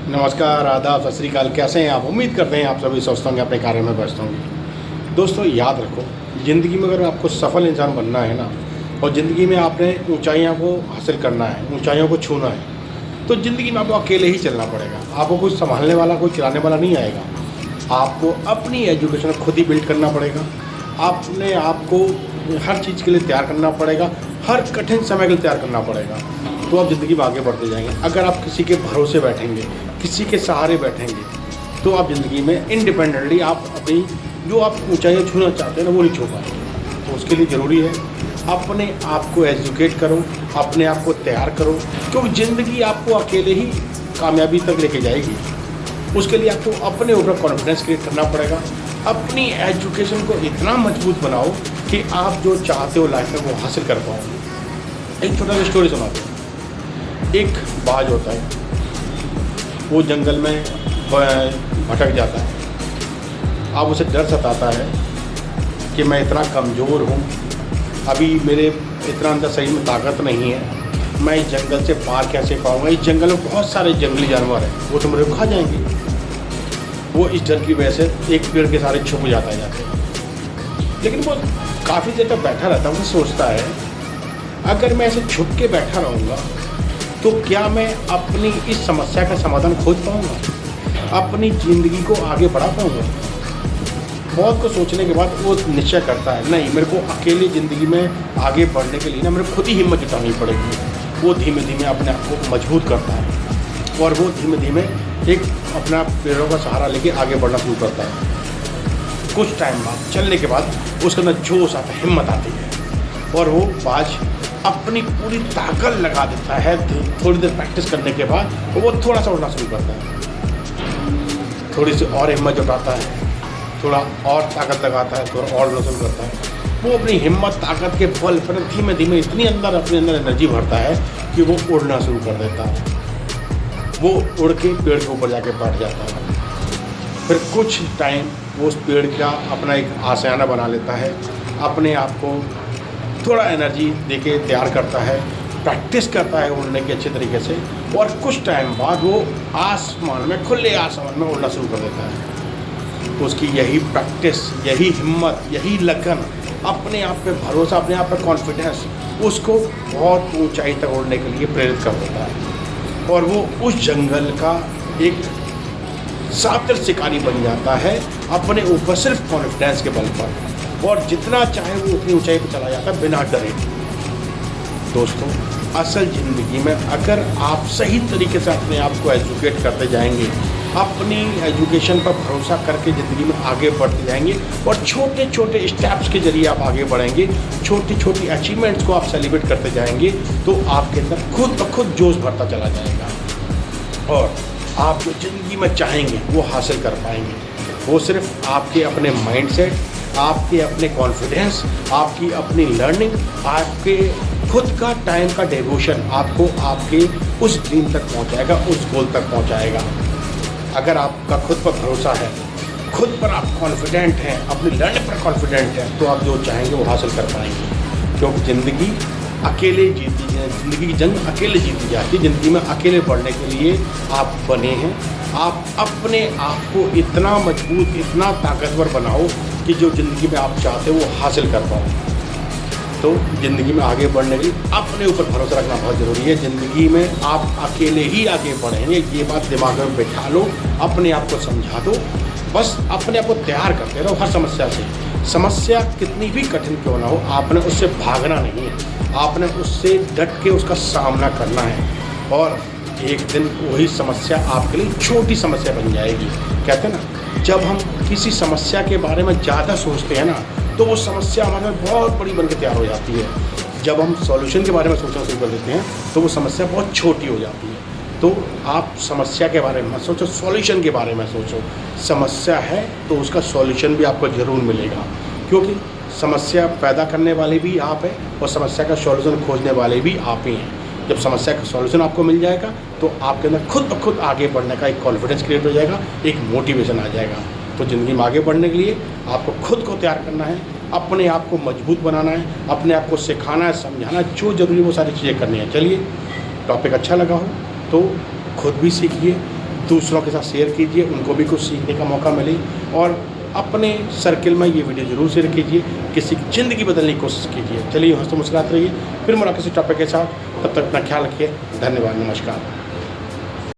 नमस्कार, आदाब, सत श्री अकाल। कैसे हैं आप? उम्मीद करते हैं आप सभी स्वस्थ होंगे, अपने कार्य में व्यस्त होंगे। दोस्तों, याद रखो, ज़िंदगी में अगर आपको सफल इंसान बनना है ना, और ज़िंदगी में आपने ऊंचाइयों को हासिल करना है, ऊंचाइयों को छूना है, तो ज़िंदगी में आपको अकेले ही चलना पड़ेगा। आपको कुछ संभालने वाला, कोई चलाने वाला नहीं आएगा। आपको अपनी एजुकेशन खुद ही बिल्ड करना पड़ेगा। अपने आप को हर चीज़ के लिए तैयार करना पड़ेगा, हर कठिन समय के लिए तैयार करना पड़ेगा, तो आप ज़िंदगी में आगे बढ़ते जाएंगे। अगर आप किसी के भरोसे बैठेंगे, किसी के सहारे बैठेंगे, तो आप ज़िंदगी में इंडिपेंडेंटली आप अपनी जो आप ऊंचाइयाँ छूना चाहते हैं ना, वो नहीं छू पाएंगे। तो उसके लिए ज़रूरी है अपने आप को एजुकेट करो, अपने आप को तैयार करो, क्योंकि ज़िंदगी आपको अकेले ही कामयाबी तक लेके जाएगी। उसके लिए आपको अपने ऊपर कॉन्फिडेंस क्रिएट करना पड़ेगा। अपनी एजुकेशन को इतना मजबूत बनाओ कि आप जो चाहते हो लाइफ में वो हासिल कर पाओ। एक छोटा सा स्टोरी सुनाते हैं। एक बाज होता है, वो जंगल में भटक जाता है। अब उसे डर सताता है कि मैं इतना कमज़ोर हूँ, अभी मेरे इतना अंदर शरीर में ताकत नहीं है, मैं इस जंगल से पार कैसे पाऊँगा। इस जंगल में बहुत सारे जंगली जानवर हैं, वो तो मुझे खा जाएंगे। वो इस डर की वजह से एक पेड़ के सारे छुप जाता है जाके। लेकिन वो काफ़ी देर तक बैठा रहता है। वो सोचता है, अगर मैं ऐसे छुप के बैठा रहूँगा तो क्या मैं अपनी इस समस्या का समाधान खोज पाऊँगा, अपनी ज़िंदगी को आगे बढ़ा पाऊँगा। बहुत कुछ सोचने के बाद वो निश्चय करता है, नहीं, मेरे को अकेले ज़िंदगी में आगे बढ़ने के लिए ना मेरे खुद ही हिम्मत जुटानी पड़ेगी। वो धीमे धीमे अपने आप को मजबूत करता है और वो धीमे धीमे एक अपना पेड़ों का सहारा लेके आगे बढ़ना शुरू करता है। कुछ टाइम बाद, चलने के बाद, उसके अंदर जोश आता है, हिम्मत आती है और वो बाज अपनी पूरी ताकत लगा देता है। थोड़ी देर प्रैक्टिस करने के बाद वो थोड़ा सा उड़ना शुरू करता है, थोड़ी सी और हिम्मत जुटाता है, थोड़ा और ताकत लगाता है, थोड़ा और उड़ना शुरू करता है। वो अपनी हिम्मत ताकत के बल पर धीमे धीमे इतनी अपने अंदर एनर्जी भरता है कि वो उड़ना शुरू कर देता है। वो उड़ के पेड़ के ऊपर जाके बैठ जाता है। फिर कुछ टाइम वो उस पेड़ का अपना एक आशियाना बना लेता है, अपने आप को थोड़ा एनर्जी देके तैयार करता है, प्रैक्टिस करता है उड़ने की अच्छे तरीके से, और कुछ टाइम बाद वो आसमान में, खुले आसमान में उड़ना शुरू कर देता है। तो उसकी यही प्रैक्टिस, यही हिम्मत, यही लगन, अपने आप पे भरोसा, अपने आप पे कॉन्फिडेंस उसको बहुत ऊंचाई तक उड़ने के लिए प्रेरित कर देता है। और वो उस जंगल का एक शातिर शिकारी बन जाता है अपने ऊपर सिर्फ कॉन्फिडेंस के बल पर, और जितना चाहे वो उतनी ऊंचाई पर चला जाता है बिना डरे। दोस्तों, असल ज़िंदगी में अगर आप सही तरीके से अपने आप को एजुकेट करते जाएंगे, अपनी एजुकेशन पर भरोसा करके ज़िंदगी में आगे बढ़ते जाएंगे और छोटे छोटे स्टेप्स के जरिए आप आगे बढ़ेंगे, छोटी छोटी अचीवमेंट्स को आप सेलिब्रेट करते जाएंगे, तो आपके अंदर खुद ब खुद जोश भरता चला जाएगा और आप जो ज़िंदगी में चाहेंगे वो हासिल कर पाएंगे। वो सिर्फ आपके अपने माइंडसेट, आपके अपने कॉन्फिडेंस, आपकी अपनी लर्निंग, आपके खुद का टाइम का डिवोशन आपको आपके उस ड्रीम तक पहुंचाएगा, उस गोल तक पहुंचाएगा। अगर आपका खुद पर भरोसा है, खुद पर आप कॉन्फिडेंट हैं, अपनी लर्निंग पर कॉन्फिडेंट हैं, तो आप जो चाहेंगे वो हासिल कर पाएंगे। क्योंकि ज़िंदगी अकेले जीती है, ज़िंदगी की जंग अकेले जीती जाती है। ज़िंदगी में अकेले बढ़ने के लिए आप बने हैं। आप अपने आप को इतना मजबूत, इतना ताकतवर बनाओ कि जो ज़िंदगी में आप चाहते हो वो हासिल कर पाओ। तो ज़िंदगी में आगे बढ़ने के लिए अपने ऊपर भरोसा रखना बहुत ज़रूरी है। ज़िंदगी में आप अकेले ही आगे बढ़ेंगे, ये बात दिमाग में बैठा लो, अपने आप को समझा दो। बस अपने आप को तैयार करते रहो हर समस्या से। समस्या कितनी भी कठिन क्यों ना हो, आपने उससे भागना नहीं है, आपने उससे डट के उसका सामना करना है, और एक दिन वही समस्या आपके लिए छोटी समस्या बन जाएगी। कहते हैं ना, जब हम किसी समस्या के बारे में ज़्यादा सोचते हैं ना, तो वो समस्या हमारे में बहुत बड़ी बन के तैयार हो जाती है। जब हम सॉल्यूशन के बारे में सोचना शुरू कर देते हैं तो वो समस्या बहुत छोटी हो जाती है। तो आप समस्या के बारे में सोचो, सॉल्यूशन के बारे में सोचो। समस्या है तो उसका सॉल्यूशन भी आपको ज़रूर मिलेगा, क्योंकि समस्या पैदा करने वाले भी आप हैं और समस्या का सॉल्यूशन खोजने वाले भी आप ही हैं। जब समस्या का सॉल्यूशन आपको मिल जाएगा तो आपके अंदर खुद ब खुद आगे बढ़ने का एक कॉन्फिडेंस क्रिएट हो जाएगा, एक मोटिवेशन आ जाएगा। तो ज़िंदगी में आगे बढ़ने के लिए आपको खुद को तैयार करना है, अपने आप को मजबूत बनाना है, अपने आप को सिखाना है, समझाना है, जो ज़रूरी वो सारी चीज़ें करनी है। चलिए, टॉपिक अच्छा लगा हो तो खुद भी सीखिए, दूसरों के साथ शेयर कीजिए, उनको भी कुछ सीखने का मौका मिले, और अपने सर्किल में ये वीडियो ज़रूर शेयर कीजिए, किसी की ज़िंदगी बदलने की कोशिश कीजिए। चलिए हंसते मुस्कुराते रहिए, फिर मुलाकात किसी टॉपिक के साथ, तब तक अपना ख्याल रखिए। धन्यवाद, नमस्कार।